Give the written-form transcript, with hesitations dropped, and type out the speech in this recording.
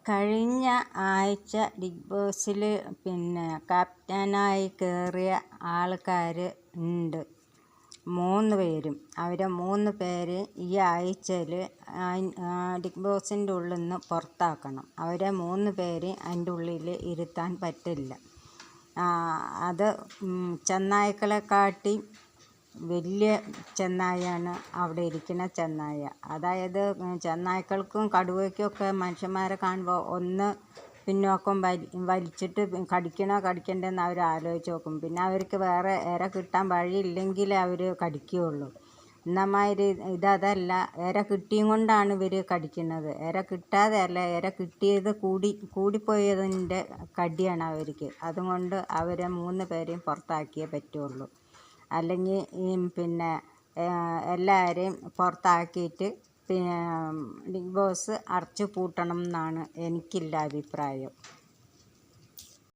കഴിഞ്ഞ ആഴ്ച ബിഗ് ബോസിൽ ക്യാപ്റ്റനായി കയറിയ ആൾക്കാർ ഉണ്ട് 3 പേരും. അവരെ 3 പേരെ ഈ ആഴ്ചയിൽ ബിഗ് ബോസിൻ്റെ ഉള്ളിൽ നിന്ന് പുറത്താക്കണം. അവരെ 3 പേരെ അതിൻ്റെ ഉള്ളിൽ ഇരുത്താൻ പറ്റില്ല. അത് ചെന്നായ്ക്കളെക്കാട്ടി വലിയ ചെന്നായാണ് അവിടെ ഇരിക്കുന്ന ചെന്നായ. അതായത് ചെന്നായ്ക്കൾക്കും കടുവയ്ക്കൊക്കെ മനുഷ്യന്മാരെ കാണുമ്പോൾ ഒന്ന് പിന്നോക്കം വലിച്ചിട്ട് കടിക്കണോ കടിക്കണ്ടെന്ന് അവർ ആലോചിച്ച് നോക്കും. പിന്നെ അവർക്ക് വേറെ ഇര കിട്ടാൻ വഴിയില്ലെങ്കിലേ അവർ കടിക്കുകയുള്ളൂ. എന്നമാതിരി ഇതല്ല, ഇര കിട്ടിയും കൊണ്ടാണ് ഇവർ കടിക്കുന്നത്. ഇര കിട്ടാതെ അല്ല, ഇര കിട്ടിയത് കൂടിപ്പോയതിൻ്റെ കടിയാണ് അവർക്ക്. അതുകൊണ്ട് അവരെ 3 പേരെയും പുറത്താക്കിയേ പറ്റുള്ളൂ. അല്ലെങ്കിൽ എല്ലാവരെയും പുറത്താക്കിയിട്ട് ബിഗ് ബോസ് അടച്ചു പൂട്ടണം എന്നാണ് എനിക്കുള്ള അഭിപ്രായം.